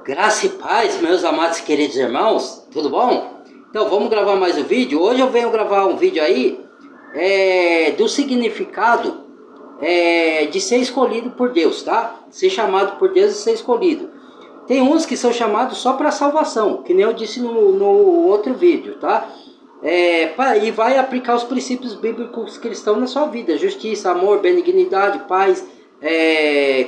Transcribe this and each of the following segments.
Graça e paz, meus amados e queridos irmãos, tudo bom? Então vamos gravar mais um vídeo. Hoje eu venho gravar um vídeo aí do significado de ser escolhido por Deus, tá? Ser chamado por Deus e ser escolhido. Tem uns que são chamados só para salvação, que nem eu disse no outro vídeo, tá? E vai aplicar os princípios bíblicos cristãos na sua vida: justiça, amor, benignidade, paz,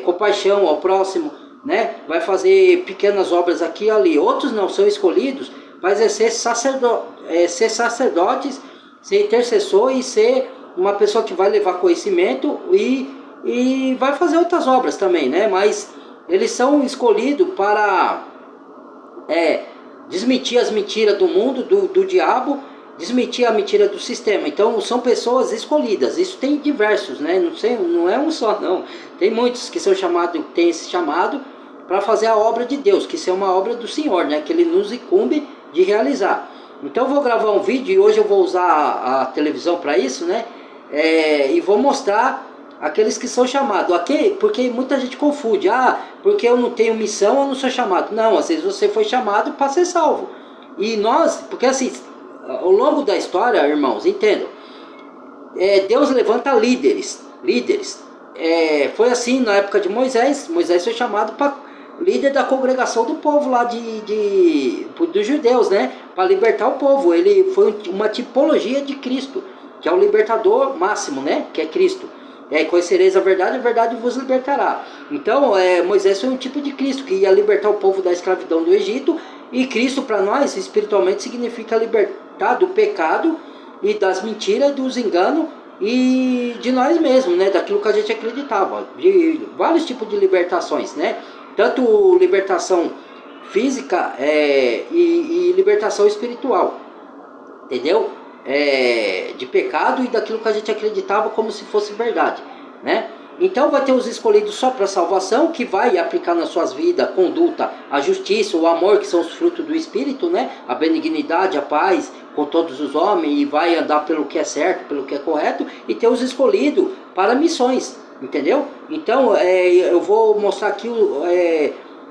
compaixão ao próximo, né? Vai fazer pequenas obras aqui e ali. Outros não são escolhidos, vai ser sacerdotes, ser intercessor e ser uma pessoa que vai levar conhecimento e vai fazer outras obras também, né? Mas eles são escolhidos para desmentir as mentiras do mundo, do diabo, desmentir a mentira do sistema. Então são pessoas escolhidas. Isso tem diversos, né? Não é um só, não. Tem muitos que são chamados, tem esse chamado para fazer a obra de Deus, que isso é uma obra do Senhor, né? Que Ele nos incumbe de realizar. Então eu vou gravar um vídeo e hoje eu vou usar a televisão para isso, né? E vou mostrar aqueles que são chamados. Aqui, porque muita gente confunde. Porque eu não tenho missão, eu não sou chamado. Não, às vezes você foi chamado para ser salvo. E nós, porque assim, ao longo da história, irmãos, entendam, Deus levanta líderes. Foi assim na época de Moisés. Moisés foi chamado para líder da congregação do povo lá dos judeus, né? Para libertar o povo. Ele foi uma tipologia de Cristo, que é o libertador máximo, né? Que é Cristo. Conhecereis a verdade vos libertará. Então, Moisés foi um tipo de Cristo, que ia libertar o povo da escravidão do Egito. E Cristo, para nós, espiritualmente, significa libertar do pecado e das mentiras, dos enganos e de nós mesmos, né? Daquilo que a gente acreditava. De vários tipos de libertações, né? Tanto libertação física e libertação espiritual. Entendeu? De pecado e daquilo que a gente acreditava como se fosse verdade, né? Então vai ter os escolhidos só para salvação, que vai aplicar nas suas vidas a conduta, a justiça, o amor, que são os frutos do Espírito, né? A benignidade, a paz com todos os homens, e vai andar pelo que é certo, pelo que é correto. E ter os escolhidos para missões, entendeu? Então eu vou mostrar aqui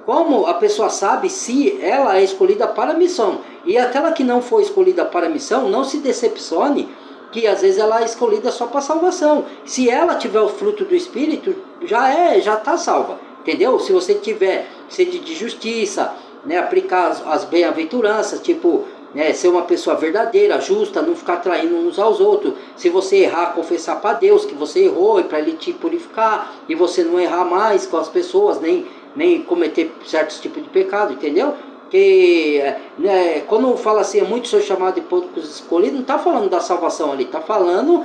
como a pessoa sabe se ela é escolhida para a missão. E aquela que não foi escolhida para a missão, não se decepcione, que às vezes ela é escolhida só para salvação. Se ela tiver o fruto do Espírito, já está salva, entendeu? Se você tiver sede de justiça, né, aplicar as bem-aventuranças, tipo, né, ser uma pessoa verdadeira, justa, não ficar traindo uns aos outros. Se você errar, confessar para Deus que você errou, e para Ele te purificar, e você não errar mais com as pessoas, nem cometer certos tipos de pecado, entendeu? Que quando fala assim, muitos são chamados de poucos escolhidos, não está falando da salvação ali, está falando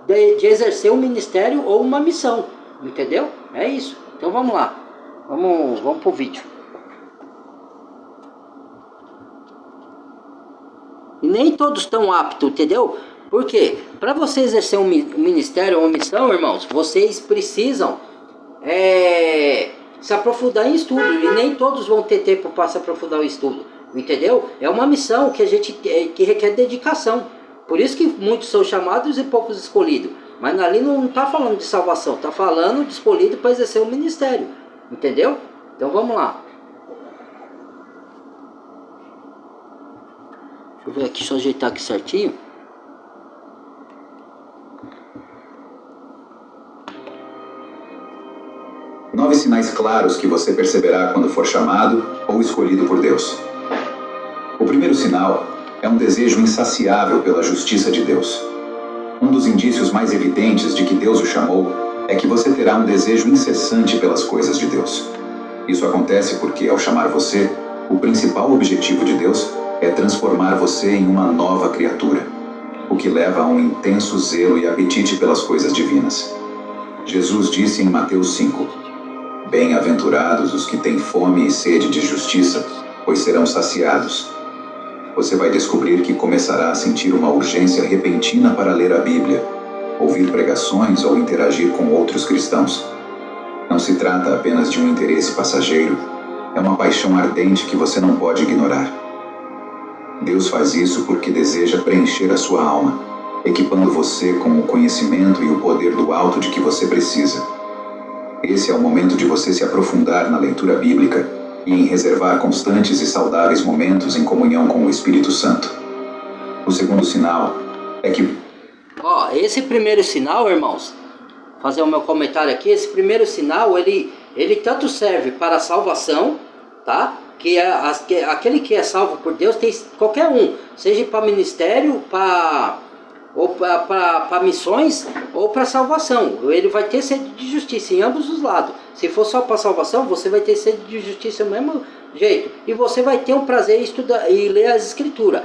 de exercer um ministério ou uma missão, entendeu? É isso. Então vamos lá, vamos pro vídeo. E nem todos estão aptos, entendeu? Por quê? Para você exercer um ministério ou uma missão, irmãos, vocês precisam se aprofundar em estudo, e nem todos vão ter tempo para se aprofundar em estudo, entendeu? É uma missão que requer dedicação. Por isso que muitos são chamados e poucos escolhidos. Mas ali não está falando de salvação, está falando de escolhido para exercer o ministério, entendeu? Então vamos lá. Deixa eu ver aqui, deixa eu ajeitar aqui certinho. Nove sinais claros que você perceberá quando for chamado ou escolhido por Deus. O primeiro sinal é um desejo insaciável pela justiça de Deus. Um dos indícios mais evidentes de que Deus o chamou é que você terá um desejo incessante pelas coisas de Deus. Isso acontece porque, ao chamar você, o principal objetivo de Deus é transformar você em uma nova criatura, o que leva a um intenso zelo e apetite pelas coisas divinas. Jesus disse em Mateus 5: Bem-aventurados os que têm fome e sede de justiça, pois serão saciados. Você vai descobrir que começará a sentir uma urgência repentina para ler a Bíblia, ouvir pregações ou interagir com outros cristãos. Não se trata apenas de um interesse passageiro, é uma paixão ardente que você não pode ignorar. Deus faz isso porque deseja preencher a sua alma, equipando você com o conhecimento e o poder do alto de que você precisa. Esse é o momento de você se aprofundar na leitura bíblica e em reservar constantes e saudáveis momentos em comunhão com o Espírito Santo. O segundo sinal é que... Esse primeiro sinal, irmãos, fazer o meu comentário aqui, esse primeiro sinal, ele tanto serve para a salvação, tá? Aquele que é salvo por Deus, tem qualquer um, seja para ministério, ou para missões, ou para salvação. Ele vai ter sede de justiça em ambos os lados. Se for só para salvação, você vai ter sede de justiça do mesmo jeito. E você vai ter um prazer em estudar e ler as escrituras.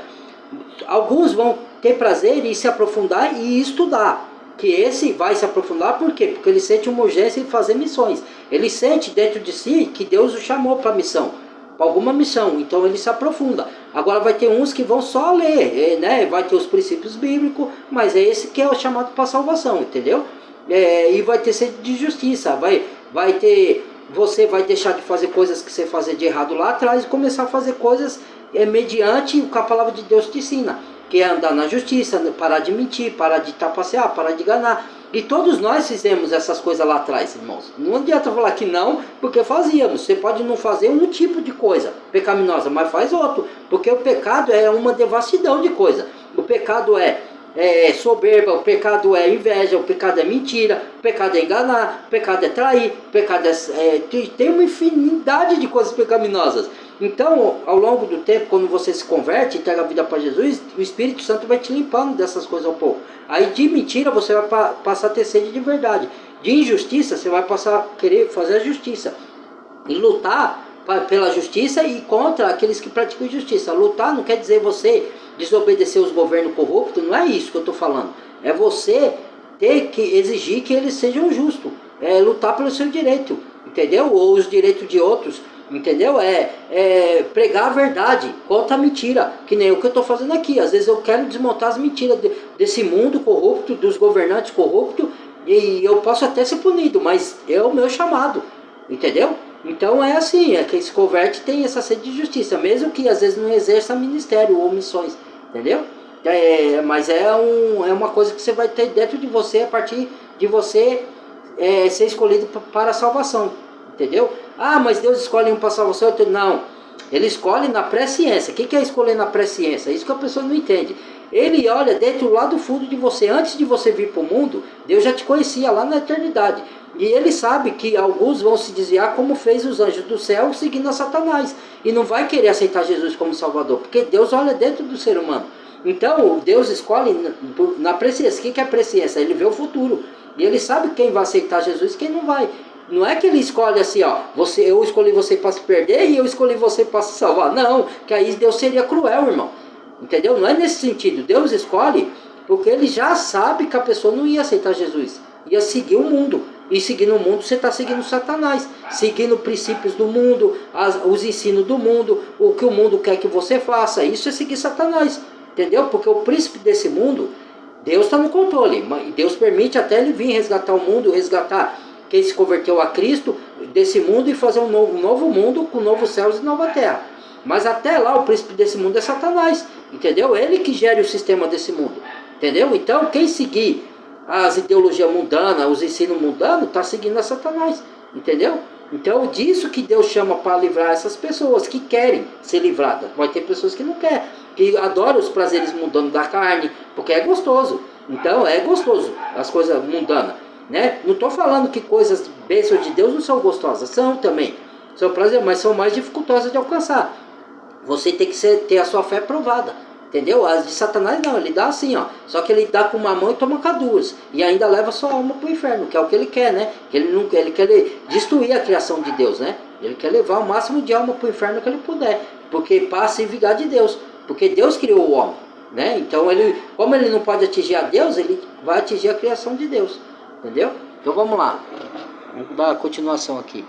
Alguns vão ter prazer em se aprofundar e estudar. Que esse vai se aprofundar, por quê? Porque ele sente uma urgência em fazer missões. Ele sente dentro de si que Deus o chamou para missão, para alguma missão, então ele se aprofunda. Agora vai ter uns que vão só ler, né? Vai ter os princípios bíblicos, mas é esse que é o chamado para salvação, entendeu? E vai ter sede de justiça, vai ter... Você vai deixar de fazer coisas que você fazia de errado lá atrás e começar a fazer coisas mediante o que a palavra de Deus te ensina, que é andar na justiça, parar de mentir, parar de trapacear, parar de enganar. E todos nós fizemos essas coisas lá atrás, irmãos. Não adianta falar que não, porque fazíamos. Você pode não fazer um tipo de coisa pecaminosa, mas faz outro. Porque o pecado é uma devassidão de coisa. O pecado é soberba, o pecado é inveja, o pecado é mentira, o pecado é enganar, o pecado é trair, o pecado tem uma infinidade de coisas pecaminosas. Então, ao longo do tempo, quando você se converte e entrega a vida para Jesus, o Espírito Santo vai te limpando dessas coisas um pouco. Aí de mentira você vai passar a ter sede de verdade. De injustiça você vai passar a querer fazer a justiça. E lutar pela justiça e contra aqueles que praticam injustiça. Lutar não quer dizer você desobedecer os governos corruptos, não é isso que eu estou falando. É você ter que exigir que eles sejam justos. É lutar pelo seu direito, entendeu? Ou os direitos de outros. Entendeu? Pregar a verdade contra a mentira, que nem o que eu estou fazendo aqui. Às vezes eu quero desmontar as mentiras desse mundo corrupto, dos governantes corruptos, e eu posso até ser punido, mas é o meu chamado, entendeu? Então é assim, quem se converte tem essa sede de justiça, mesmo que às vezes não exerça ministério ou missões, entendeu? Mas é uma coisa que você vai ter dentro de você a partir de você ser escolhido para a salvação. Entendeu? Mas Deus escolhe um para salvação, outro não. Ele escolhe na presciência. O que é escolher na presciência? É isso que a pessoa não entende. Ele olha dentro lá do fundo de você. Antes de você vir para o mundo, Deus já te conhecia lá na eternidade. E ele sabe que alguns vão se desviar, como fez os anjos do céu seguindo a Satanás. E não vai querer aceitar Jesus como Salvador, porque Deus olha dentro do ser humano. Então Deus escolhe na presciência. O que é presciência? Ele vê o futuro. E ele sabe quem vai aceitar Jesus e quem não vai. Não é que ele escolhe assim, eu escolhi você para se perder e eu escolhi você para se salvar. Não, que aí Deus seria cruel, irmão. Entendeu? Não é nesse sentido. Deus escolhe porque ele já sabe que a pessoa não ia aceitar Jesus. Ia seguir o mundo. E seguindo o mundo, você está seguindo Satanás. Seguindo princípios do mundo, os ensinos do mundo, o que o mundo quer que você faça. Isso é seguir Satanás. Entendeu? Porque o príncipe desse mundo, Deus está no controle. Deus permite até ele vir resgatar o mundo, resgatar quem se converteu a Cristo desse mundo e fazer um novo mundo com novos céus e nova terra. Mas até lá o príncipe desse mundo é Satanás, entendeu? Ele que gere o sistema desse mundo, entendeu? Então quem seguir as ideologias mundanas, os ensinos mundanos, está seguindo a Satanás, entendeu? Então disso que Deus chama para livrar essas pessoas que querem ser livradas. Vai ter pessoas que não querem, que adoram os prazeres mundanos da carne, porque é gostoso. Então é gostoso as coisas mundanas. Né? Não estou falando que coisas bênçãos de Deus não são gostosas, são também, são prazer, mas são mais dificultosas de alcançar. Você tem que ter a sua fé provada, entendeu? As de Satanás não, ele dá assim, só que ele dá com uma mão e toma com as duas, e ainda leva sua alma para o inferno, que é o que ele quer, né? Ele quer destruir a criação de Deus, né? Ele quer levar o máximo de alma para o inferno que ele puder, porque passa em vingar de Deus, porque Deus criou o homem, né? Então como ele não pode atingir a Deus, ele vai atingir a criação de Deus. Entendeu? Então vamos lá. Vamos dar a continuação aqui.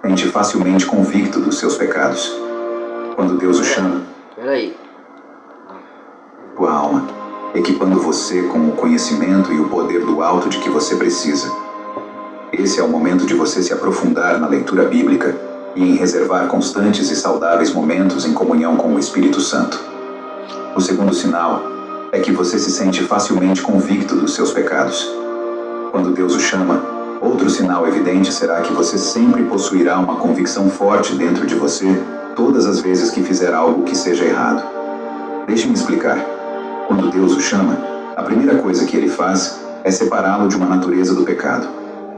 Sente facilmente convicto dos seus pecados. Quando Deus o chama, Peraí. tua alma, equipando você com o conhecimento e o poder do alto de que você precisa. Esse é o momento de você se aprofundar na leitura bíblica e em reservar constantes e saudáveis momentos em comunhão com o Espírito Santo. O segundo sinal é que você se sente facilmente convicto dos seus pecados. Quando Deus o chama, Outro sinal evidente será que você sempre possuirá uma convicção forte dentro de você todas as vezes que fizer algo que seja errado. Deixe-me explicar. Quando Deus o chama, a primeira coisa que ele faz é separá-lo de uma natureza do pecado.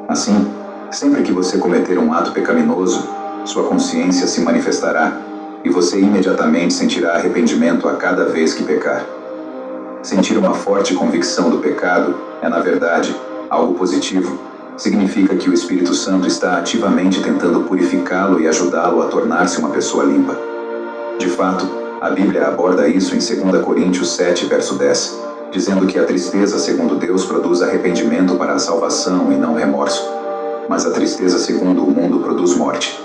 Assim, sempre que você cometer um ato pecaminoso, sua consciência se manifestará e você imediatamente sentirá arrependimento a cada vez que pecar. Sentir uma forte convicção do pecado é, na verdade, algo positivo. Significa que o Espírito Santo está ativamente tentando purificá-lo e ajudá-lo a tornar-se uma pessoa limpa. De fato, a Bíblia aborda isso em 2 Coríntios 7, verso 10, dizendo que a tristeza segundo Deus produz arrependimento para a salvação e não remorso. Mas a tristeza segundo o mundo produz morte.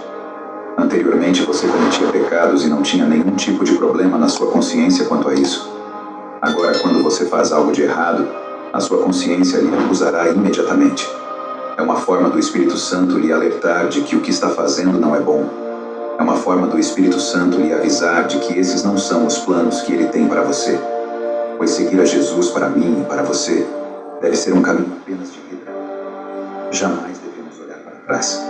Anteriormente você cometia pecados e não tinha nenhum tipo de problema na sua consciência quanto a isso. Agora, quando você faz algo de errado, a sua consciência lhe acusará imediatamente. É uma forma do Espírito Santo lhe alertar de que o que está fazendo não é bom. É uma forma do Espírito Santo lhe avisar de que esses não são os planos que ele tem para você. Pois seguir a Jesus para mim e para você deve ser um caminho apenas de vida. Jamais devemos olhar para trás.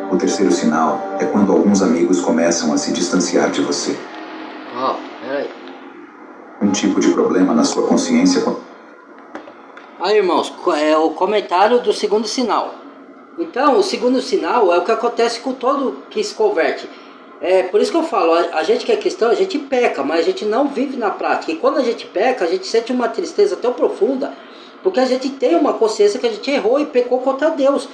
O terceiro sinal é quando alguns amigos começam a se distanciar de você. Peraí. Um tipo de problema na sua consciência. Aí, irmãos, é o comentário do segundo sinal. Então, o segundo sinal é o que acontece com todo que se converte. É por isso que eu falo, a gente que é cristão, a gente peca, mas a gente não vive na prática. E quando a gente peca, a gente sente uma tristeza tão profunda, porque a gente tem uma consciência que a gente errou e pecou contra Deus,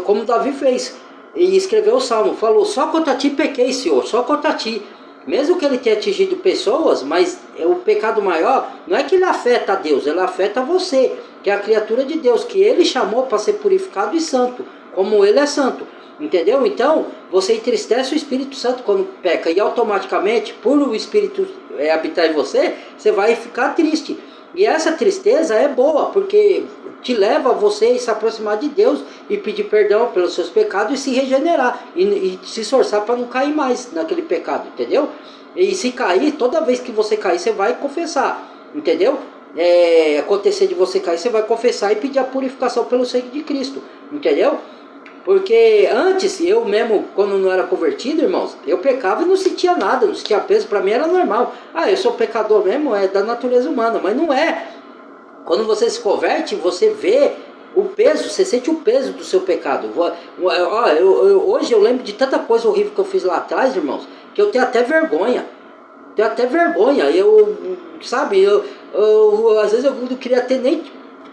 como Davi fez. E escreveu o Salmo, falou, só contra ti pequei, Senhor, só contra ti. Mesmo que ele tenha atingido pessoas, mas o pecado maior não é que ele afeta a Deus, ele afeta você, que é a criatura de Deus, que ele chamou para ser purificado e santo, como ele é santo. Entendeu? Então, você entristece o Espírito Santo quando peca, e automaticamente, por o Espírito habitar em você, você vai ficar triste. E essa tristeza é boa, porque te leva a você a se aproximar de Deus e pedir perdão pelos seus pecados e se regenerar e se esforçar para não cair mais naquele pecado, entendeu? E se cair, toda vez que você cair, você vai confessar, entendeu? Acontecer de você cair, você vai confessar e pedir a purificação pelo sangue de Cristo, entendeu? Porque antes, eu mesmo, quando não era convertido, irmãos, eu pecava e não sentia nada, não sentia peso, para mim era normal. Eu sou pecador mesmo, é da natureza humana, mas não é. Quando você se converte, você vê o peso, você sente o peso do seu pecado. Hoje eu lembro de tanta coisa horrível que eu fiz lá atrás, irmãos, que eu tenho até vergonha. Às vezes eu não queria ter nem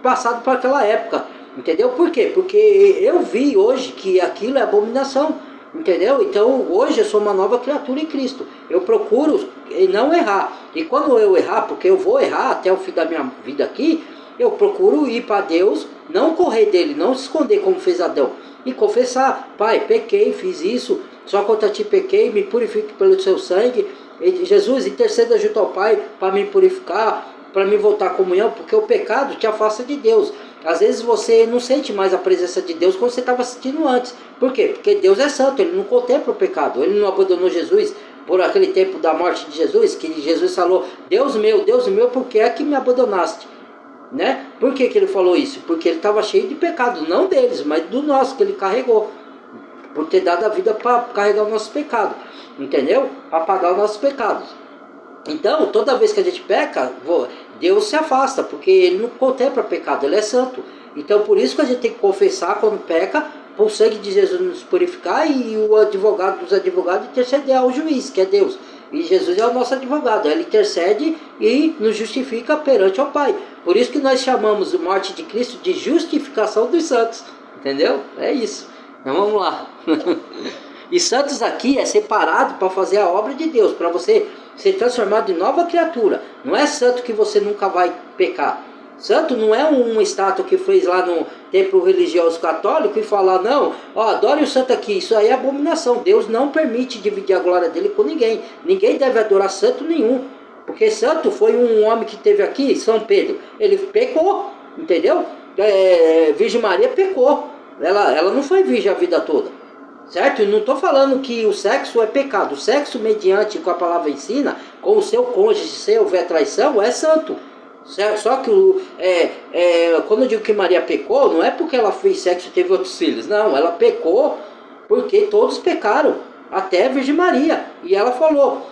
passado por aquela época. Entendeu? Por quê? Porque eu vi hoje que aquilo é abominação. Entendeu? Então hoje eu sou uma nova criatura em Cristo. Eu procuro não errar. E quando eu errar, porque eu vou errar até o fim da minha vida aqui, eu procuro ir para Deus, não correr dele, não se esconder como fez Adão. E confessar, Pai, pequei, fiz isso, só contra ti pequei, me purifique pelo seu sangue. E Jesus, interceda junto ao Pai para me purificar, para me voltar à comunhão, porque o pecado te afasta de Deus. Às vezes você não sente mais a presença de Deus como você estava sentindo antes. Por quê? Porque Deus é santo, Ele não contempla o pecado. Ele não abandonou Jesus por aquele tempo da morte de Jesus, que Jesus falou, Deus meu, por que é que me abandonaste? Né? Por que Ele falou isso? Porque Ele estava cheio de pecado, não deles, mas do nosso, que Ele carregou. Por ter dado a vida para carregar o nosso pecado. Entendeu? Para pagar os nossos pecados. Então, toda vez que a gente peca, Deus se afasta, porque Ele não contempla pecado, Ele é santo. Então, por isso que a gente tem que confessar quando peca, por o sangue de Jesus nos purificar e o advogado dos advogados interceder ao juiz, que é Deus. E Jesus é o nosso advogado, Ele intercede e nos justifica perante o Pai. Por isso que nós chamamos a morte de Cristo de justificação dos santos. Entendeu? É isso. Então vamos lá. E santos aqui é separado para fazer a obra de Deus, para você ser transformado em nova criatura. Não é santo que você nunca vai pecar. Santo não é uma estátua que fez lá no templo religioso católico e falar, não, adore o santo aqui, isso aí é abominação. Deus não permite dividir a glória dele com ninguém. Ninguém deve adorar santo nenhum. Porque santo foi um homem que teve aqui, São Pedro. Ele pecou, entendeu? Virgem Maria pecou. Ela não foi virgem a vida toda. Certo? E não estou falando que o sexo é pecado. O sexo mediante, com a palavra ensina, com o seu cônjuge, sem houver traição, é santo. Só que quando eu digo que Maria pecou, não é porque ela fez sexo e teve outros filhos. Não, ela pecou porque todos pecaram, até a Virgem Maria. E ela falou,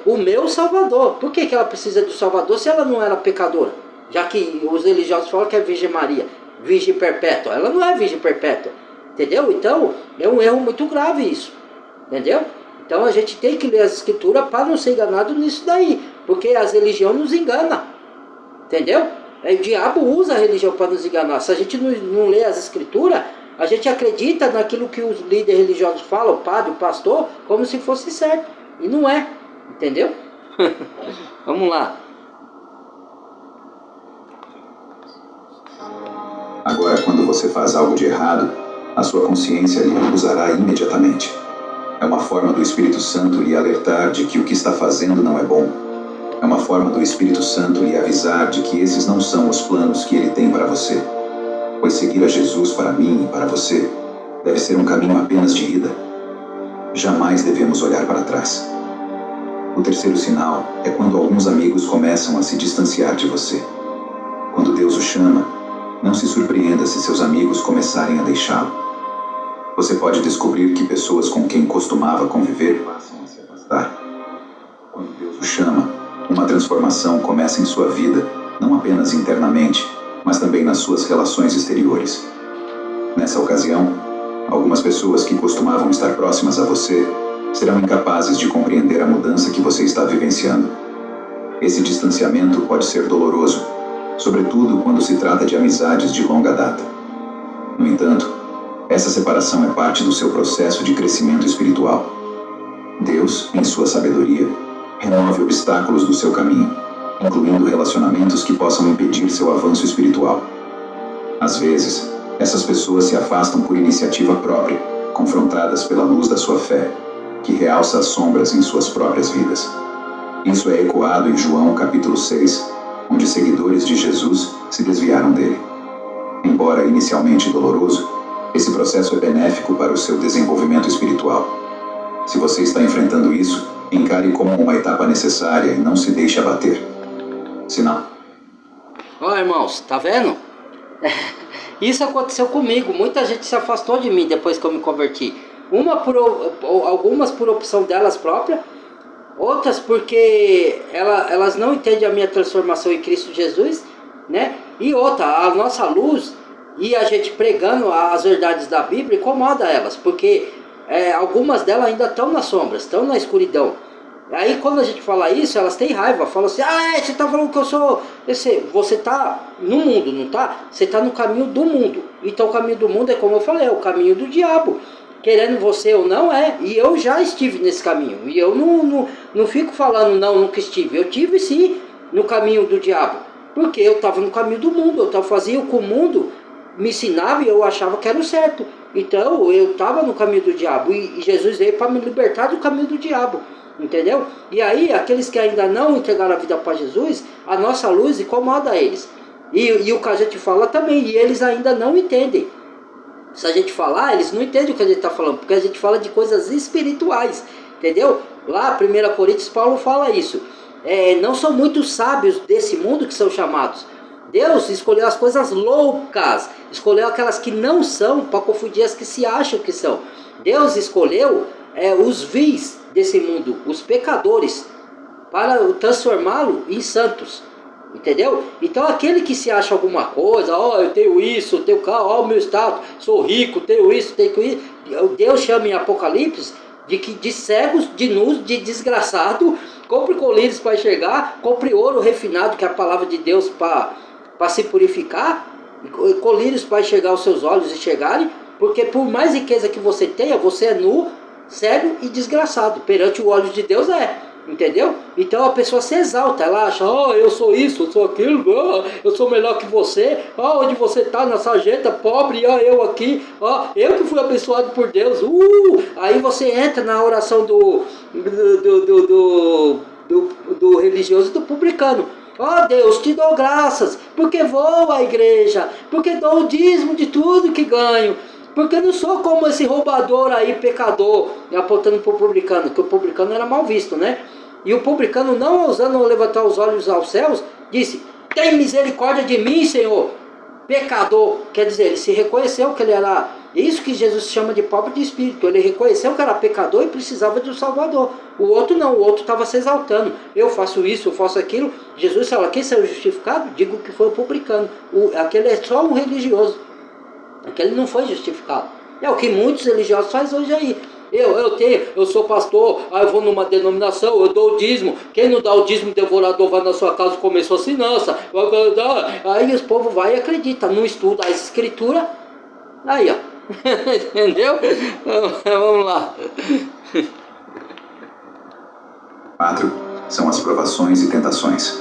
o meu Salvador. Por que ela precisa do Salvador se ela não era pecadora? Já que os religiosos falam que é Virgem Maria, Virgem Perpétua. Ela não é Virgem Perpétua, entendeu? Então, é um erro muito grave isso, entendeu? Então a gente tem que ler as escrituras para não ser enganado nisso daí. Porque as religiões nos enganam, entendeu? O diabo usa a religião para nos enganar. Se a gente não lê as escrituras, a gente acredita naquilo que os líderes religiosos falam, o padre, o pastor, como se fosse certo. E não é, entendeu? Vamos lá. Agora, quando você faz algo de errado, a sua consciência lhe acusará imediatamente. É uma forma do Espírito Santo lhe alertar de que o que está fazendo não é bom. É uma forma do Espírito Santo lhe avisar de que esses não são os planos que ele tem para você. Pois seguir a Jesus para mim e para você deve ser um caminho apenas de ida. Jamais devemos olhar para trás. O terceiro sinal é quando alguns amigos começam a se distanciar de você. Quando Deus o chama, não se surpreenda se seus amigos começarem a deixá-lo. Você pode descobrir que pessoas com quem costumava conviver passam a se afastar. Quando Deus o chama, uma transformação começa em sua vida, não apenas internamente, mas também nas suas relações exteriores. Nessa ocasião, algumas pessoas que costumavam estar próximas a você serão incapazes de compreender a mudança que você está vivenciando. Esse distanciamento pode ser doloroso, sobretudo quando se trata de amizades de longa data. No entanto, essa separação é parte do seu processo de crescimento espiritual. Deus, em sua sabedoria, remove obstáculos do seu caminho, incluindo relacionamentos que possam impedir seu avanço espiritual. Às vezes, essas pessoas se afastam por iniciativa própria, confrontadas pela luz da sua fé, que realça as sombras em suas próprias vidas. Isso é ecoado em João capítulo 6, onde seguidores de Jesus se desviaram dele. Embora inicialmente doloroso, esse processo é benéfico para o seu desenvolvimento espiritual. Se você está enfrentando isso, encare como uma etapa necessária e não se deixe abater. Senão... Ó, irmãos, tá vendo? Isso aconteceu comigo. Muita gente se afastou de mim depois que eu me converti. Algumas por opção delas próprias, outras porque elas não entendem a minha transformação em Cristo Jesus, né? E outra, a nossa luz e a gente pregando as verdades da Bíblia incomoda elas, porque algumas delas ainda estão nas sombras, estão na escuridão. Aí quando a gente fala isso, elas têm raiva, falam assim, você está falando que eu sou... Você está no mundo, não está? Você está no caminho do mundo. Então o caminho do mundo é, como eu falei, é o caminho do diabo. Querendo você ou não, e eu já estive nesse caminho. E eu não fico falando, não, nunca estive. Eu tive sim no caminho do diabo. Porque eu estava no caminho do mundo, eu fazia o que o mundo me ensinava e eu achava que era o certo. Então eu estava no caminho do diabo e Jesus veio para me libertar do caminho do diabo, entendeu? E aí aqueles que ainda não entregaram a vida para Jesus, a nossa luz incomoda eles. E o que a gente fala também, e eles ainda não entendem. Se a gente falar, eles não entendem o que a gente está falando, porque a gente fala de coisas espirituais, entendeu? Lá 1 Coríntios Paulo fala isso. Não são muitos sábios desse mundo que são chamados. Deus escolheu as coisas loucas, escolheu aquelas que não são, para confundir as que se acham que são. Deus escolheu os vis desse mundo, os pecadores, para transformá-lo em santos, entendeu? Então aquele que se acha alguma coisa, eu tenho isso, eu tenho carro, o meu status, sou rico, tenho isso, tenho isso. Deus chama em Apocalipse de cegos, de nus, de desgraçado. Compre colírios para enxergar, compre ouro refinado, que é a palavra de Deus para se purificar, colírios para enxergar os seus olhos enxergarem, porque por mais riqueza que você tenha, você é nu, cego e desgraçado. Perante o olho de Deus entendeu? Então a pessoa se exalta, ela acha, eu sou isso, eu sou aquilo, eu sou melhor que você, onde você está na sarjeta, pobre, eu aqui, eu que fui abençoado por Deus, aí você entra na oração do religioso e do publicano. Deus, te dou graças, porque vou à igreja, porque dou o dízimo de tudo que ganho, porque não sou como esse roubador aí, pecador, apontando para o publicano, que o publicano era mal visto, né? E o publicano, não ousando levantar os olhos aos céus, disse: tem misericórdia de mim, Senhor, pecador. Quer dizer, ele se reconheceu que ele era... Isso que Jesus chama de pobre de espírito. Ele reconheceu que era pecador e precisava de um Salvador. O outro não, o outro estava se exaltando. Eu faço isso, eu faço aquilo. Jesus fala: quem saiu justificado? Digo que foi o publicano. Aquele é só um religioso. Aquele não foi justificado. É o que muitos religiosos fazem hoje aí. Eu sou pastor, eu vou numa denominação, eu dou o dízimo. Quem não dá o dízimo, o devorador vai na sua casa e come suas finanças. Aí os povos vai e acredita, não estuda as escrituras. Aí, ó. Entendeu? Vamos lá. 4. São as provações e tentações.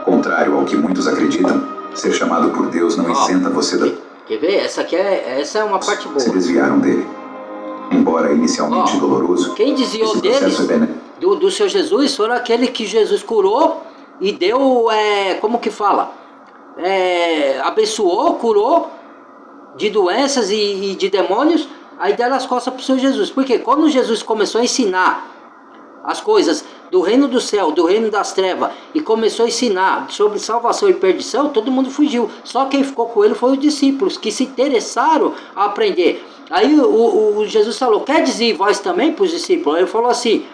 Contrário ao que muitos acreditam, ser chamado por Deus não isenta você da... Quer ver? Essa é uma parte boa. Se desviaram dele. Embora inicialmente doloroso, quem desviou deles, do seu Jesus, foram aquele que Jesus curou e deu, como que fala? Abençoou, curou de doenças e de demônios, aí deram as costas para o seu Jesus. Porque quando Jesus começou a ensinar as coisas do reino do céu, do reino das trevas, e começou a ensinar sobre salvação e perdição, todo mundo fugiu. Só quem ficou com ele foi os discípulos, que se interessaram a aprender. Aí o Jesus falou: quer dizer vós também para os discípulos? Ele falou assim: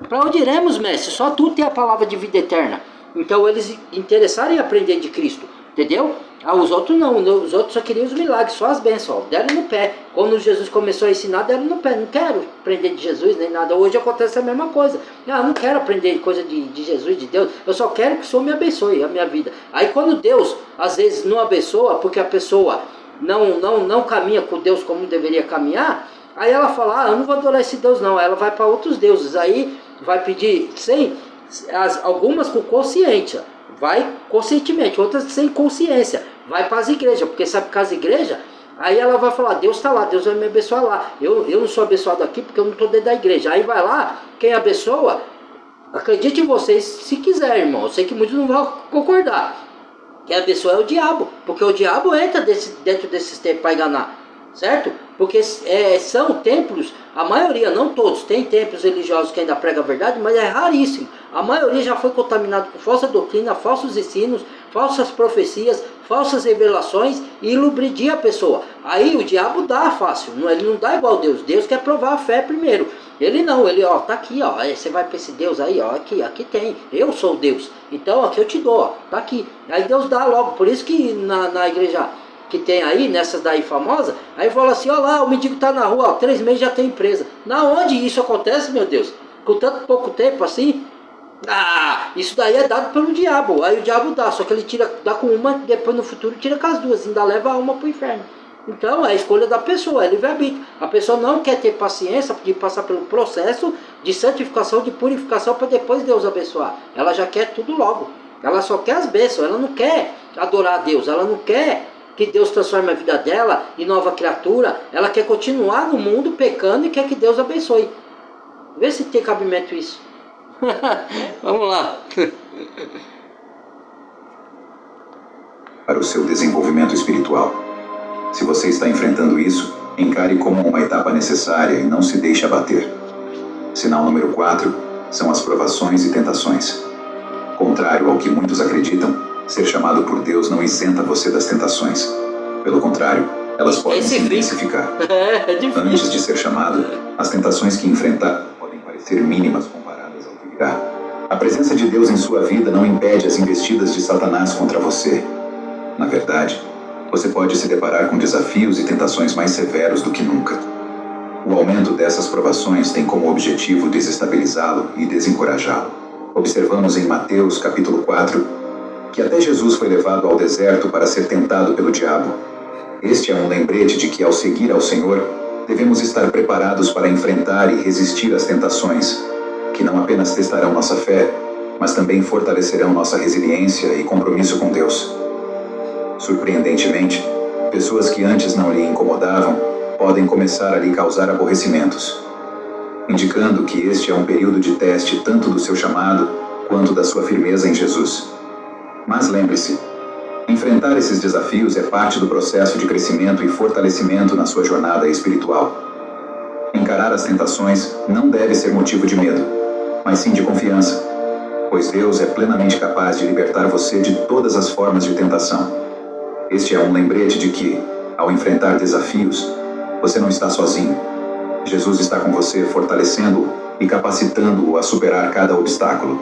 para onde iremos, mestre? Só tu tem a palavra de vida eterna. Então eles interessaram em aprender de Cristo, entendeu? Os outros não, os outros só queriam os milagres, só as bênçãos, deram no pé. Quando Jesus começou a ensinar, deram no pé. Não quero aprender de Jesus nem nada. Hoje acontece a mesma coisa. Não quero aprender coisa de Jesus, de Deus. Eu só quero que o Senhor me abençoe a minha vida. Aí quando Deus às vezes não abençoa, porque a pessoa não caminha com Deus como deveria caminhar, aí ela fala: eu não vou adorar esse Deus não. Aí ela vai para outros deuses. Aí vai pedir algumas com consciência, vai conscientemente, outras sem consciência, vai para as igrejas, porque sabe que as igrejas, aí ela vai falar: Deus está lá, Deus vai me abençoar lá. Eu não sou abençoado aqui porque eu não estou dentro da igreja. Aí vai lá, quem abençoa, acredite em vocês se quiser, irmão. Eu sei que muitos não vão concordar. Quem abençoa é o diabo, porque o diabo entra dentro desses tempos para enganar, certo? Porque são templos, a maioria, não todos, tem templos religiosos que ainda pregam a verdade, mas é raríssimo. A maioria já foi contaminado com falsa doutrina, falsos ensinos, falsas profecias, falsas revelações e ilubridia a pessoa. Aí o diabo dá fácil, ele não dá igual a Deus. Deus quer provar a fé primeiro. Ele não, ele tá aqui, você vai para esse Deus aí, aqui tem, eu sou Deus. Então aqui eu te dou, tá aqui. Aí Deus dá logo, por isso que na igreja que tem aí, nessas daí famosas, aí fala assim: lá, o mendigo tá na rua, 3 meses já tem empresa. Na onde isso acontece, meu Deus? Com tanto pouco tempo assim? Isso daí é dado pelo diabo. Aí o diabo dá, só que ele dá com uma, depois no futuro tira com as duas, ainda leva a uma pro inferno. Então é a escolha da pessoa, é livre-arbítrio. A pessoa não quer ter paciência de passar pelo processo de santificação, de purificação, para depois Deus abençoar. Ela já quer tudo logo. Ela só quer as bênçãos, ela não quer adorar a Deus, ela não quer que Deus transforme a vida dela em nova criatura. Ela quer continuar no mundo pecando e quer que Deus abençoe. Vê se tem cabimento isso. Vamos lá. Para o seu desenvolvimento espiritual. Se você está enfrentando isso, encare como uma etapa necessária e não se deixe abater. Sinal número 4 são as provações e tentações. Contrário ao que muitos acreditam, ser chamado por Deus não isenta você das tentações. Pelo contrário, elas podem se intensificar. Antes de ser chamado, as tentações que enfrentar podem parecer mínimas comparadas ao que virá. A presença de Deus em sua vida não impede as investidas de Satanás contra você. Na verdade, você pode se deparar com desafios e tentações mais severos do que nunca. O aumento dessas provações tem como objetivo desestabilizá-lo e desencorajá-lo. Observamos em Mateus capítulo 4 que até Jesus foi levado ao deserto para ser tentado pelo diabo. Este é um lembrete de que ao seguir ao Senhor, devemos estar preparados para enfrentar e resistir às tentações, que não apenas testarão nossa fé, mas também fortalecerão nossa resiliência e compromisso com Deus. Surpreendentemente, pessoas que antes não lhe incomodavam podem começar a lhe causar aborrecimentos, indicando que este é um período de teste tanto do seu chamado quanto da sua firmeza em Jesus. Mas lembre-se, enfrentar esses desafios é parte do processo de crescimento e fortalecimento na sua jornada espiritual. Encarar as tentações não deve ser motivo de medo, mas sim de confiança. pois Deus é plenamente capaz de libertar você de todas as formas de tentação. Este é um lembrete de que, ao enfrentar desafios, você não está sozinho. Jesus está com você, fortalecendo-o e capacitando-o a superar cada obstáculo.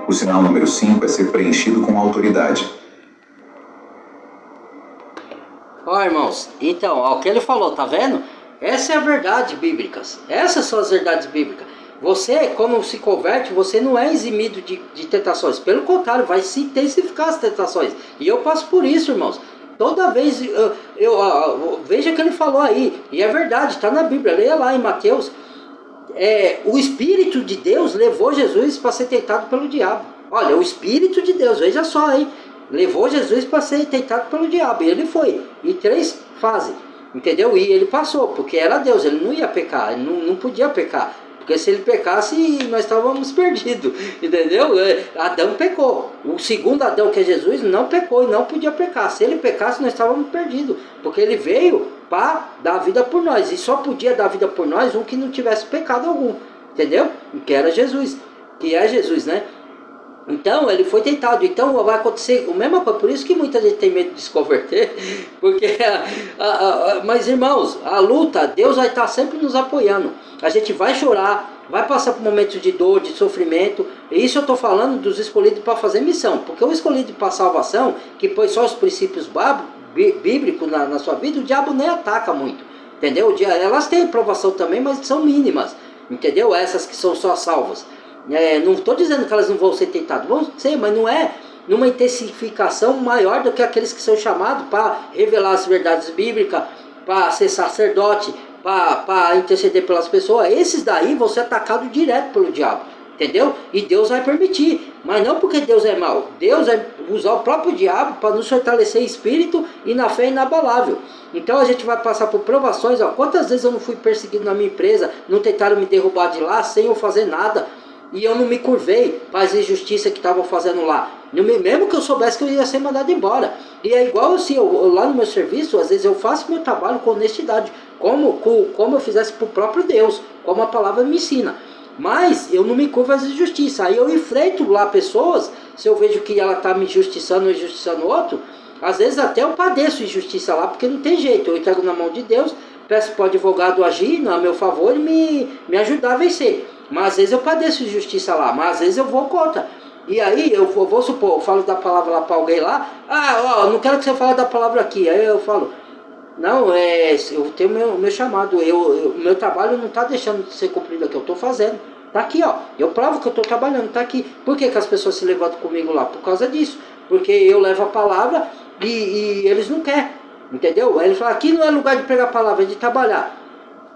O sinal número 5 é ser preenchido com autoridade. Ó, irmãos, então, ó, o que ele falou, tá vendo? Essa é a verdade bíblica. Essas são as verdades bíblicas. Você, quando se converte, você não é eximido de tentações. Pelo contrário, vai se intensificar as tentações. E eu passo por isso, irmãos. Toda vez, veja o que ele falou aí. E é verdade, está na Bíblia. Leia lá em Mateus. O Espírito de Deus levou Jesus para ser tentado pelo diabo. Olha, o Espírito de Deus, veja só aí. Levou Jesus para ser tentado pelo diabo. E ele foi. Em 3 fases. Entendeu? E ele passou, porque era Deus. Ele não ia pecar. Ele não podia pecar. Porque se ele pecasse, nós estávamos perdidos. Entendeu? Adão pecou. O segundo Adão, que é Jesus, não pecou e não podia pecar. Se ele pecasse, nós estávamos perdidos. Porque ele veio para dar vida por nós. E só podia dar vida por nós um que não tivesse pecado algum. Entendeu? Que era Jesus. Que é Jesus, né? Então, ele foi tentado. Então, vai acontecer a mesma coisa. Por isso que muita gente tem medo de se converter. Porque, mas irmãos, a luta, Deus vai estar sempre nos apoiando. A gente vai chorar, vai passar por momentos de dor, de sofrimento. E isso eu estou falando dos escolhidos para fazer missão. Porque o escolhido para salvação, que põe só os princípios bíblicos na sua vida, o diabo nem ataca muito. Entendeu? Elas têm provação também, mas são mínimas. Entendeu? Essas que são só salvas. Não estou dizendo que elas não vão ser tentadas, vão ser, mas não é numa intensificação maior do que aqueles que são chamados para revelar as verdades bíblicas, para ser sacerdote, para interceder pelas pessoas. Esses daí vão ser atacados direto pelo diabo, entendeu? E Deus vai permitir, mas não porque Deus é mau. Deus vai usar o próprio diabo para nos fortalecer espírito e na fé inabalável. Então a gente vai passar por provações. Quantas vezes eu não fui perseguido na minha empresa, não tentaram me derrubar de lá sem eu fazer nada. E eu não me curvei para as injustiças que estavam fazendo lá. Mesmo que eu soubesse que eu ia ser mandado embora. E é igual assim, eu lá no meu serviço, às vezes eu faço meu trabalho com honestidade. Como eu fizesse para o próprio Deus. Como a palavra me ensina. Mas eu não me curvo às injustiças. Aí eu enfrento lá pessoas, se eu vejo que ela está me injustiçando ou injustiçando outro. Às vezes até eu padeço injustiça lá, porque não tem jeito. Eu entrego na mão de Deus, peço para o advogado agir a meu favor e me ajudar a vencer. Mas às vezes eu padeço injustiça lá, mas às vezes eu vou contra. E aí eu vou supor, eu falo da palavra lá para alguém lá, não quero que você fale da palavra aqui. Aí eu falo, não, eu tenho meu chamado, meu trabalho não está deixando de ser cumprido aqui, eu estou fazendo. Está aqui, ó, eu provo que eu estou trabalhando, está aqui. Por que as pessoas se levantam comigo lá? Por causa disso. Porque eu levo a palavra e eles não querem, entendeu? Aí eles falam, aqui não é lugar de pregar a palavra, é de trabalhar.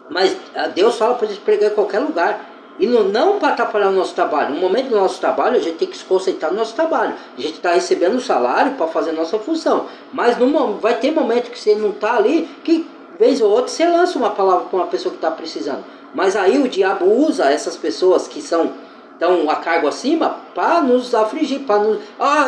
Mas Deus fala para a gente pregar em qualquer lugar. E não para atrapalhar o nosso trabalho. No momento do nosso trabalho, a gente tem que se concentrar no nosso trabalho. A gente está recebendo o salário para fazer a nossa função. Mas vai ter momento que você não está ali, que vez ou outra você lança uma palavra para uma pessoa que está precisando. Mas aí o diabo usa essas pessoas que estão a cargo acima para nos afligir, para nos...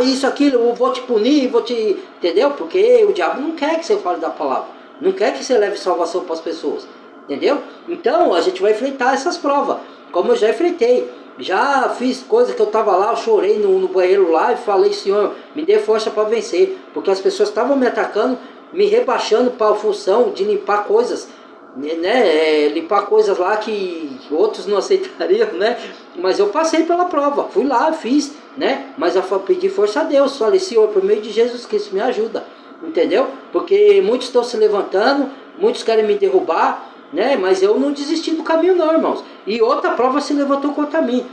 isso, aquilo, eu vou te punir, vou te... Entendeu? Porque o diabo não quer que você fale da palavra. Não quer que você leve salvação para as pessoas. Entendeu? Então a gente vai enfrentar essas provas. Como eu já enfrentei, já fiz coisas que eu estava lá, eu chorei no banheiro lá e falei, Senhor, me dê força para vencer. Porque as pessoas estavam me atacando, me rebaixando para a função de limpar coisas, né? Limpar coisas lá que outros não aceitariam, né? Mas eu passei pela prova, fui lá, fiz, né? Mas eu pedi força a Deus, falei, Senhor, por meio de Jesus Cristo, me ajuda, entendeu? Porque muitos estão se levantando, muitos querem me derrubar, né? Mas eu não desisti do caminho não, irmãos. E outra prova se levantou contra mim.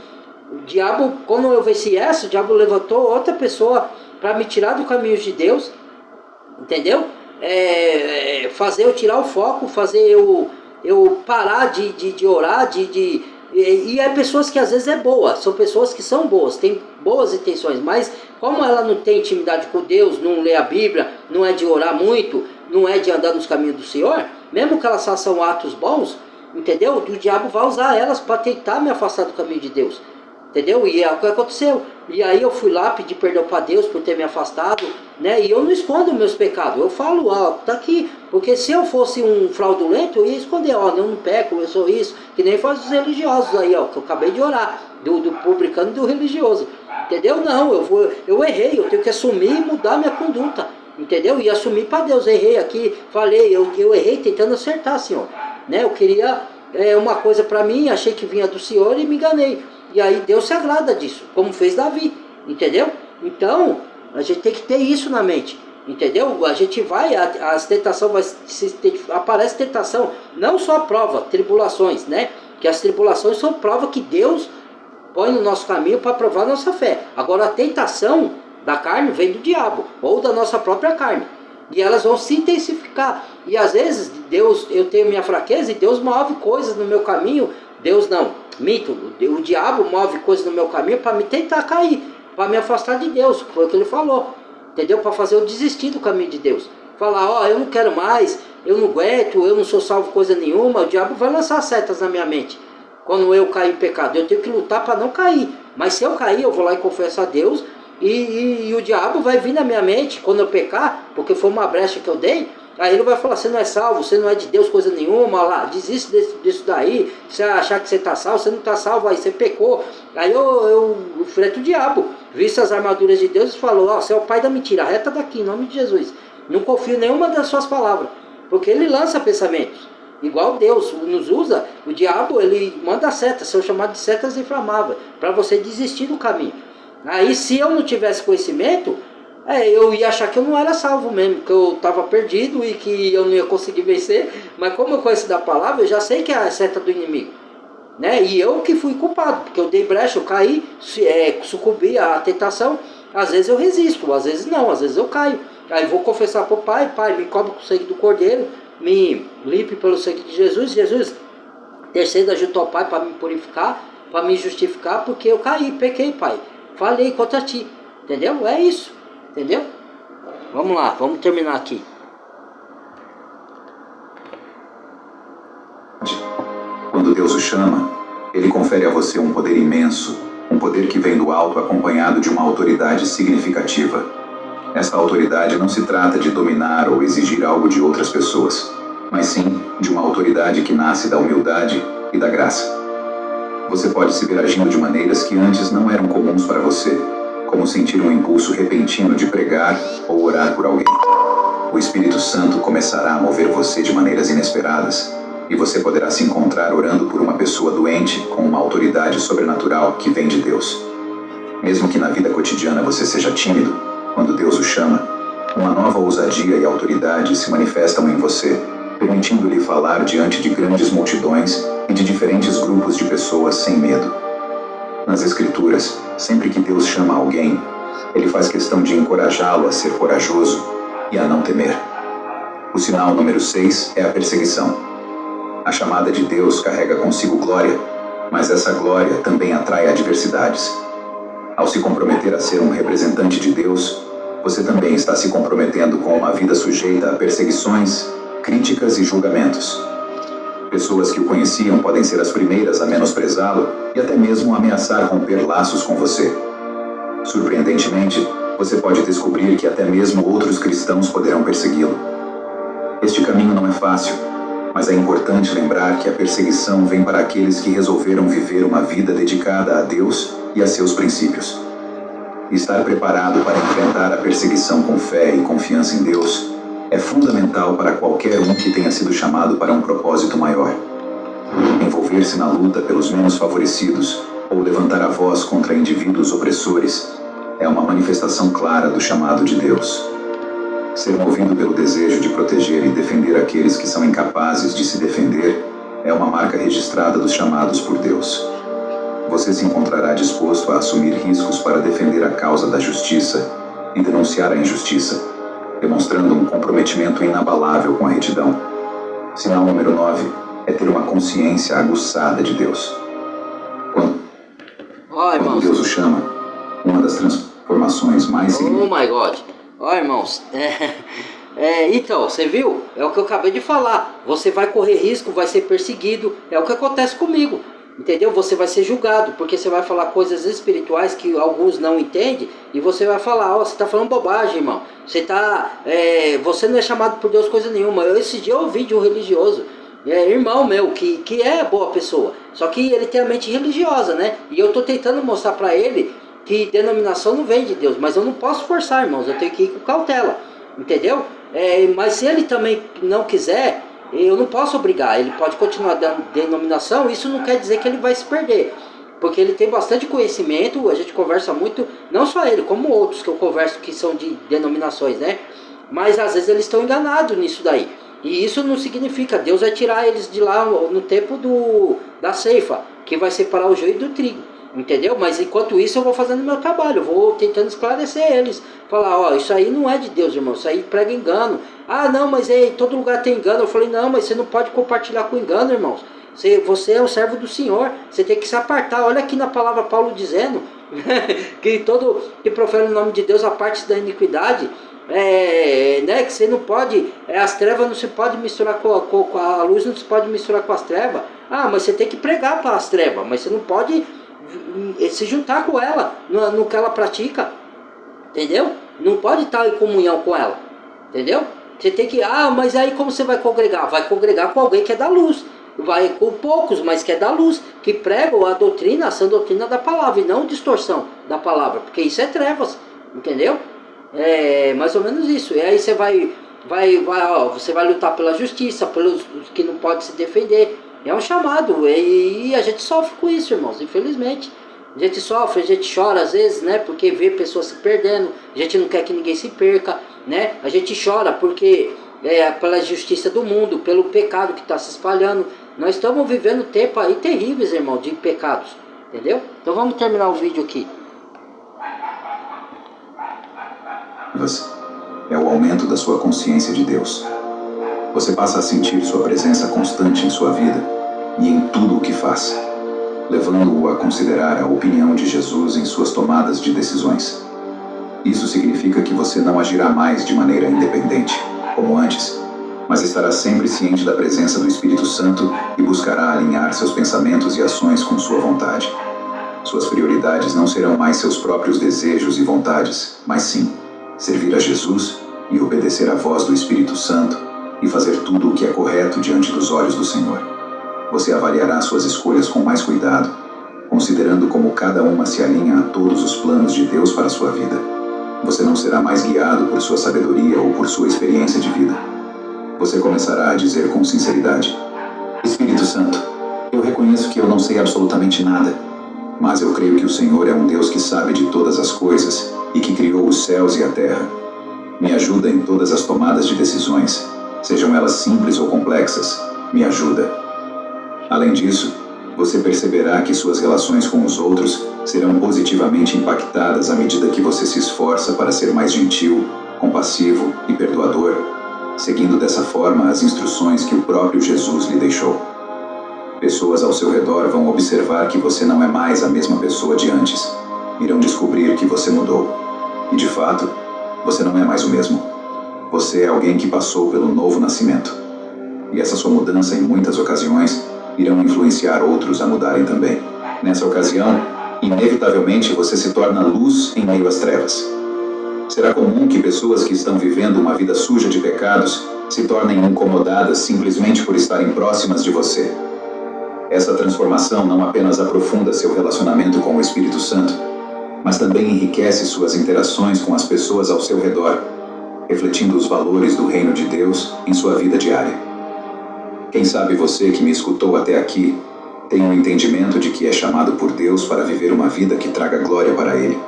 O diabo, quando eu venci essa, o diabo levantou outra pessoa para me tirar do caminho de Deus. Entendeu? Fazer eu tirar o foco, fazer eu parar de orar, e é pessoas que às vezes são pessoas que são boas, têm boas intenções, mas como ela não tem intimidade com Deus, não lê a Bíblia, não é de orar muito, não é de andar nos caminhos do Senhor, mesmo que elas façam atos bons, entendeu? O diabo vai usar elas para tentar me afastar do caminho de Deus. Entendeu? E é o que aconteceu. E aí eu fui lá pedir perdão para Deus por ter me afastado, né? E eu não escondo meus pecados. Eu falo, ó, tá aqui. Porque se eu fosse um fraudulento, eu ia esconder, ó, eu não peco, eu sou isso. Que nem faz os religiosos aí, ó, que eu acabei de orar. Do publicano e do religioso. Entendeu? Não, eu errei, eu tenho que assumir e mudar minha conduta. Entendeu? E assumir para Deus, errei aqui, falei, eu errei tentando acertar, Senhor. Né? Eu queria uma coisa para mim, achei que vinha do Senhor e me enganei. E aí Deus se agrada disso, como fez Davi, entendeu? Então, a gente tem que ter isso na mente, entendeu? A gente vai, as tentações, aparece tentação, não só prova, tribulações, né? Que as tribulações são prova que Deus põe no nosso caminho para provar a nossa fé. Agora, a tentação da carne vem do diabo, ou da nossa própria carne. E elas vão se intensificar. E às vezes, Deus, eu tenho minha fraqueza e Deus move coisas no meu caminho. Deus não, minto, o diabo move coisas no meu caminho para me tentar cair, para me afastar de Deus, foi o que ele falou, entendeu? Para fazer eu desistir do caminho de Deus. Falar, ó, eu não quero mais, eu não aguento, eu não sou salvo coisa nenhuma. O diabo vai lançar setas na minha mente. Quando eu cair em pecado, eu tenho que lutar para não cair. Mas se eu cair, eu vou lá e confesso a Deus. E o diabo vai vir na minha mente quando eu pecar, porque foi uma brecha que eu dei. Aí ele vai falar, você não é salvo, você não é de Deus coisa nenhuma, lá, desiste disso daí. Você achar que você está salvo, você não está salvo, aí você pecou. Aí eu enfrento o diabo, visto as armaduras de Deus e falou, ó, você é o pai da mentira, reta daqui, em nome de Jesus. Não confio em nenhuma das suas palavras, porque ele lança pensamentos. Igual Deus nos usa, o diabo ele manda setas, são chamadas de setas inflamáveis, para você desistir do caminho. Aí se eu não tivesse conhecimento, eu ia achar que eu não era salvo mesmo, que eu estava perdido e que eu não ia conseguir vencer. Mas como eu conheço da palavra, eu já sei que é a seta do inimigo, né? E eu que fui culpado, porque eu dei brecha, eu caí, sucumbi à tentação. Às vezes eu resisto, às vezes não, às vezes eu caio. Aí vou confessar para o Pai, Pai, me cobre com o sangue do Cordeiro, me limpe pelo sangue de Jesus. Jesus, interceda junto ao Pai para me purificar, para me justificar, porque eu caí, pequei, Pai. Falei contra ti, entendeu? É isso, entendeu? Vamos lá, vamos terminar aqui. Quando Deus o chama, Ele confere a você um poder imenso, um poder que vem do alto acompanhado de uma autoridade significativa. Essa autoridade não se trata de dominar ou exigir algo de outras pessoas, mas sim de uma autoridade que nasce da humildade e da graça. Você pode se ver agindo de maneiras que antes não eram comuns para você, como sentir um impulso repentino de pregar ou orar por alguém. O Espírito Santo começará a mover você de maneiras inesperadas, e você poderá se encontrar orando por uma pessoa doente com uma autoridade sobrenatural que vem de Deus. Mesmo que na vida cotidiana você seja tímido, quando Deus o chama, uma nova ousadia e autoridade se manifestam em você, permitindo-lhe falar diante de grandes multidões e de diferentes grupos de pessoas sem medo. Nas Escrituras, sempre que Deus chama alguém, Ele faz questão de encorajá-lo a ser corajoso e a não temer. O sinal número 6 é a perseguição. A chamada de Deus carrega consigo glória, mas essa glória também atrai adversidades. Ao se comprometer a ser um representante de Deus, você também está se comprometendo com uma vida sujeita a perseguições, críticas e julgamentos. Pessoas que o conheciam podem ser as primeiras a menosprezá-lo e até mesmo ameaçar romper laços com você. Surpreendentemente, você pode descobrir que até mesmo outros cristãos poderão persegui-lo. Este caminho não é fácil, mas é importante lembrar que a perseguição vem para aqueles que resolveram viver uma vida dedicada a Deus e a seus princípios. Estar preparado para enfrentar a perseguição com fé e confiança em Deus é fundamental para qualquer um que tenha sido chamado para um propósito maior. Envolver-se na luta pelos menos favorecidos ou levantar a voz contra indivíduos opressores é uma manifestação clara do chamado de Deus. Ser movido pelo desejo de proteger e defender aqueles que são incapazes de se defender é uma marca registrada dos chamados por Deus. Você se encontrará disposto a assumir riscos para defender a causa da justiça e denunciar a injustiça, demonstrando um comprometimento inabalável com a retidão. Sinal número 9 é ter uma consciência aguçada de Deus. Quando Deus o chama, uma das transformações mais significativas... Oh my God! Ó, irmãos, então, você viu? É o que eu acabei de falar. Você vai correr risco, vai ser perseguido. É o que acontece comigo. entendeu? Você vai ser julgado, porque você vai falar coisas espirituais que alguns não entendem, e você vai falar, ó, você está falando bobagem, irmão. Você não é chamado por Deus coisa nenhuma. Esse dia eu ouvi de um religioso, irmão meu, que é boa pessoa, só que ele tem a mente religiosa, né? E eu tô tentando mostrar para ele que denominação não vem de Deus, mas eu não posso forçar, irmãos, eu tenho que ir com cautela, entendeu? Mas se ele também não quiser, eu não posso obrigar, ele pode continuar dando denominação, isso não quer dizer que ele vai se perder, porque ele tem bastante conhecimento, a gente conversa muito, não só ele, como outros que eu converso que são de denominações, né? Mas às vezes eles estão enganados nisso daí. E isso não significa, Deus vai tirar eles de lá no tempo da ceifa, que vai separar o joio do trigo, entendeu? Mas enquanto isso eu vou fazendo meu trabalho, eu vou tentando esclarecer eles. Falar, ó, isso aí não é de Deus, irmão, isso aí prega engano. Ah, não, mas em todo lugar tem engano. Eu falei, não, mas você não pode compartilhar com engano, irmãos. Você é o servo do Senhor, você tem que se apartar. Olha aqui na palavra Paulo dizendo que todo que profere o nome de Deus aparte da iniquidade. Né, que você não pode, as trevas não se pode misturar com a luz, não se pode misturar com as trevas. Ah, mas você tem que pregar para as trevas, mas você não pode se juntar com ela no que ela pratica, entendeu? Não pode estar em comunhão com ela, entendeu? Você tem que, mas aí como você vai congregar? Vai congregar com alguém que é da luz, vai com poucos, mas que é da luz, que pregam a doutrina, a sã doutrina da palavra, e não distorção da palavra, porque isso é trevas, entendeu? É mais ou menos isso. E aí você você vai lutar pela justiça, pelos que não podem se defender. É um chamado, e a gente sofre com isso, irmãos, infelizmente. A gente sofre, a gente chora às vezes, né? Porque vê pessoas se perdendo, a gente não quer que ninguém se perca, né? A gente chora porque pela justiça do mundo, pelo pecado que está se espalhando. Nós estamos vivendo tempo aí terríveis, irmão, de pecados, entendeu? Então vamos terminar o vídeo aqui. É o aumento da sua consciência de Deus. Você passa a sentir sua presença constante em sua vida e em tudo o que faz, levando-o a considerar a opinião de Jesus em suas tomadas de decisões. Isso significa que você não agirá mais de maneira independente, como antes, mas estará sempre ciente da presença do Espírito Santo e buscará alinhar seus pensamentos e ações com sua vontade. Suas prioridades não serão mais seus próprios desejos e vontades, mas sim servir a Jesus e obedecer à voz do Espírito Santo e fazer tudo o que é correto diante dos olhos do Senhor. Você avaliará suas escolhas com mais cuidado, considerando como cada uma se alinha a todos os planos de Deus para a sua vida. Você não será mais guiado por sua sabedoria ou por sua experiência de vida. Você começará a dizer com sinceridade: Espírito Santo, eu reconheço que eu não sei absolutamente nada, mas eu creio que o Senhor é um Deus que sabe de todas as coisas e que criou os céus e a terra. Me ajuda em todas as tomadas de decisões, sejam elas simples ou complexas. Me ajuda. Além disso, você perceberá que suas relações com os outros serão positivamente impactadas à medida que você se esforça para ser mais gentil, compassivo e perdoador, seguindo dessa forma as instruções que o próprio Jesus lhe deixou. Pessoas ao seu redor vão observar que você não é mais a mesma pessoa de antes. Irão descobrir que você mudou. E de fato, você não é mais o mesmo. Você é alguém que passou pelo novo nascimento. E essa sua mudança, em muitas ocasiões, irão influenciar outros a mudarem também. Nessa ocasião, inevitavelmente você se torna luz em meio às trevas. Será comum que pessoas que estão vivendo uma vida suja de pecados se tornem incomodadas simplesmente por estarem próximas de você. Essa transformação não apenas aprofunda seu relacionamento com o Espírito Santo, mas também enriquece suas interações com as pessoas ao seu redor, refletindo os valores do reino de Deus em sua vida diária. Quem sabe você que me escutou até aqui tem um entendimento de que é chamado por Deus para viver uma vida que traga glória para Ele,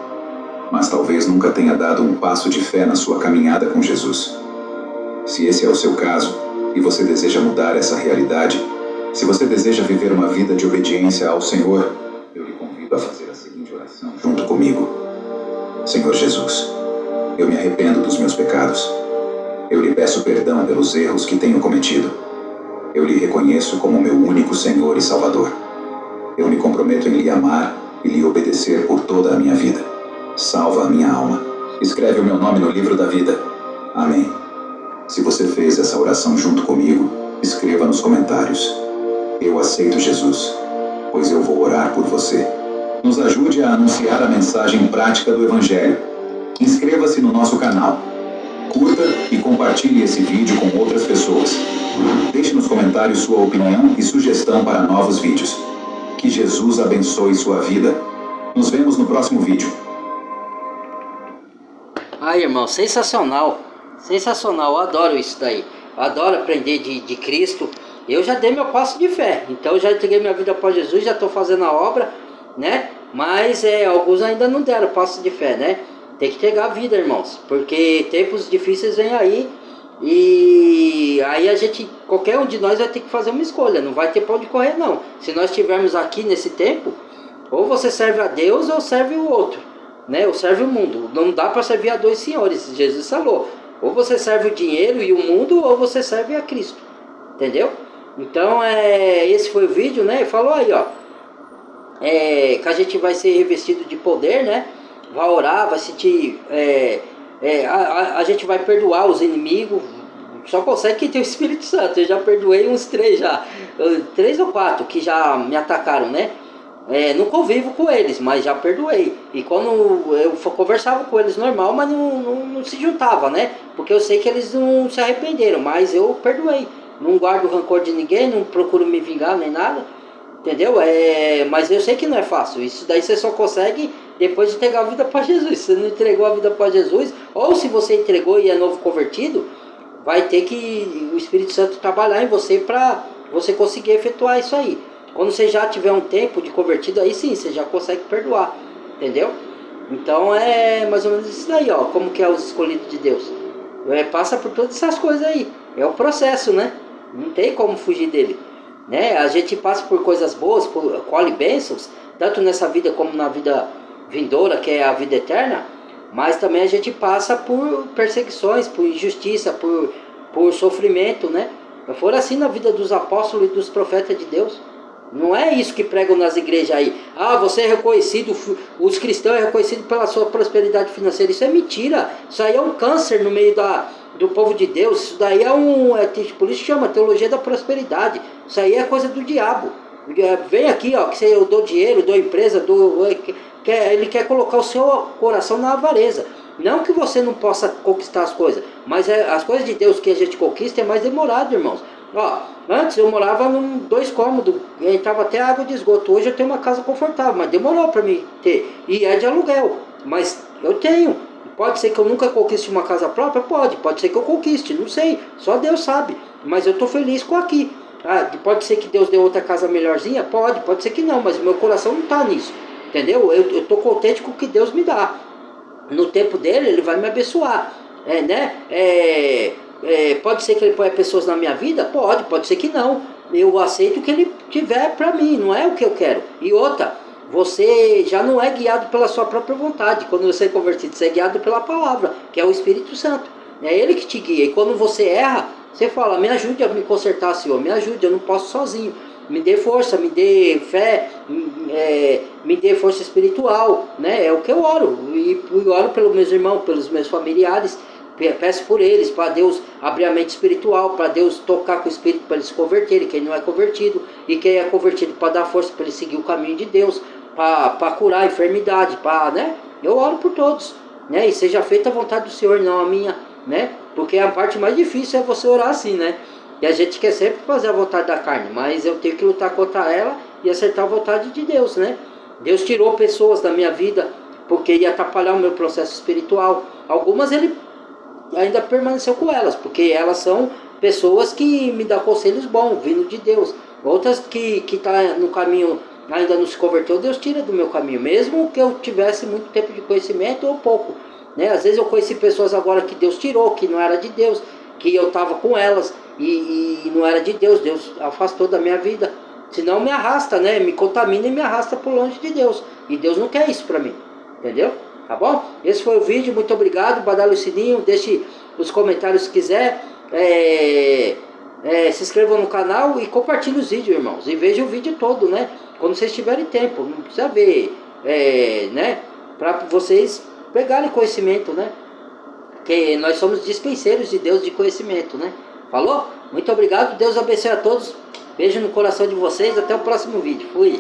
mas talvez nunca tenha dado um passo de fé na sua caminhada com Jesus. Se esse é o seu caso e você deseja mudar essa realidade, se você deseja viver uma vida de obediência ao Senhor, eu lhe convido a fazer a seguinte oração junto comigo. Senhor Jesus, eu me arrependo dos meus pecados. Eu lhe peço perdão pelos erros que tenho cometido. Eu lhe reconheço como meu único Senhor e Salvador. Eu me comprometo em lhe amar e lhe obedecer por toda a minha vida. Salva a minha alma. Escreve o meu nome no livro da vida. Amém. Se você fez essa oração junto comigo, escreva nos comentários: eu aceito Jesus. pois eu vou orar por você. Nos ajude a anunciar a mensagem prática do Evangelho. Inscreva-se no nosso canal. Curta e compartilhe esse vídeo com outras pessoas. Deixe nos comentários sua opinião e sugestão para novos vídeos. Que Jesus abençoe sua vida. Nos vemos no próximo vídeo. Ai, irmão, sensacional. Sensacional, eu adoro isso daí. Eu adoro aprender de Cristo. Eu já dei meu passo de fé. Então eu já entreguei minha vida para Jesus, já estou fazendo a obra, né? Mas alguns ainda não deram passo de fé, né? Tem que entregar a vida, irmãos. Porque tempos difíceis vêm aí. E aí qualquer um de nós vai ter que fazer uma escolha. Não vai ter pra onde correr, não. Se nós estivermos aqui nesse tempo, ou você serve a Deus ou serve o outro, né? Ou serve o mundo. Não dá para servir a dois senhores. Jesus falou. Ou você serve o dinheiro e o mundo, ou você serve a Cristo. Entendeu? Então, esse foi o vídeo, né? Falou aí, ó. Que a gente vai ser revestido de poder, né? Vai orar, vai sentir... a gente vai perdoar os inimigos. Só consegue quem tem o Espírito Santo. Eu já perdoei uns 3 já. 3 ou 4 que já me atacaram, né? Não convivo com eles, mas já perdoei. E quando eu conversava com eles normal, mas não se juntava, né? Porque eu sei que eles não se arrependeram, mas eu perdoei. Não guardo rancor de ninguém, não procuro me vingar nem nada. Entendeu? Mas eu sei que não é fácil. Isso daí você só consegue depois de entregar a vida para Jesus. Se você não entregou a vida para Jesus, ou se você entregou e é novo convertido, vai ter que o Espírito Santo trabalhar em você para você conseguir efetuar isso aí. Quando você já tiver um tempo de convertido, aí sim, você já consegue perdoar. Entendeu? Então é mais ou menos isso daí, ó. Como que é os escolhidos de Deus. Passa por todas essas coisas aí. É o processo, né? Não tem como fugir dele. Né? A gente passa por coisas boas, colhe bênçãos, tanto nessa vida como na vida vindoura, que é a vida eterna, mas também a gente passa por perseguições, por injustiça, por sofrimento, né? Foi assim na vida dos apóstolos e dos profetas de Deus. Não é isso que pregam nas igrejas aí. Ah, você é reconhecido, os cristãos é reconhecido pela sua prosperidade financeira. Isso é mentira. Isso aí é um câncer no meio do povo de Deus. Isso daí por isso chama teologia da prosperidade. Isso aí é coisa do diabo. Vem aqui, ó, que eu dou dinheiro, dou empresa, ele quer colocar o seu coração na avareza. Não que você não possa conquistar as coisas, mas as coisas de Deus que a gente conquista é mais demorado, irmãos. Ó, antes eu morava num 2 cômodos, entrava até água de esgoto. Hoje eu tenho uma casa confortável, mas demorou para mim ter. E é de aluguel, mas eu tenho. Pode ser que eu nunca conquiste uma casa própria? Pode ser que eu conquiste, não sei. Só Deus sabe. Mas eu estou feliz com aqui. Pode ser que Deus dê outra casa melhorzinha? Pode ser que não, mas o meu coração não está nisso. Entendeu? Eu estou contente com o que Deus me dá. No tempo dele, ele vai me abençoar. Pode ser que ele ponha pessoas na minha vida? Pode ser que não. Eu aceito o que ele tiver para mim, não é o que eu quero. E outra, você já não é guiado pela sua própria vontade. Quando você é convertido, você é guiado pela palavra, que é o Espírito Santo. É ele que te guia. E quando você erra, você fala, me ajude a me consertar, Senhor, me ajude, eu não posso sozinho. Me dê força, me dê fé, me dê força espiritual, né? É o que eu oro. E oro pelos meus irmãos, pelos meus familiares. Peço por eles, para Deus abrir a mente espiritual, para Deus tocar com o Espírito para eles se converterem, quem não é convertido, e quem é convertido para dar força para ele seguir o caminho de Deus, para curar a enfermidade, né? Eu oro por todos, né? E seja feita a vontade do Senhor, não a minha, né? Porque a parte mais difícil é você orar assim, né? E a gente quer sempre fazer a vontade da carne, mas eu tenho que lutar contra ela e acertar a vontade de Deus, né? Deus tirou pessoas da minha vida porque ia atrapalhar o meu processo espiritual. Algumas ele ainda permaneceu com elas, porque elas são pessoas que me dão conselhos bons, vindo de Deus. Outras que tá no caminho, ainda não se converteu, Deus tira do meu caminho, mesmo que eu tivesse muito tempo de conhecimento ou pouco, né? Às vezes eu conheci pessoas agora que Deus tirou, que não era de Deus, que eu estava com elas e não era de Deus. Deus afastou da minha vida, senão me arrasta, né? Me contamina e me arrasta por longe de Deus, e Deus não quer isso para mim, entendeu? Tá bom? Esse foi o vídeo, muito obrigado. Badale o sininho, deixe os comentários se quiser, se inscrevam no canal e compartilhe os vídeos, irmãos, e veja o vídeo todo, né? Quando vocês tiverem tempo, não precisa ver, né? Para vocês pegarem conhecimento, né? Que nós somos dispenseiros de Deus de conhecimento, né? Falou? Muito obrigado, Deus abençoe a todos. Beijo no coração de vocês, até o próximo vídeo. Fui!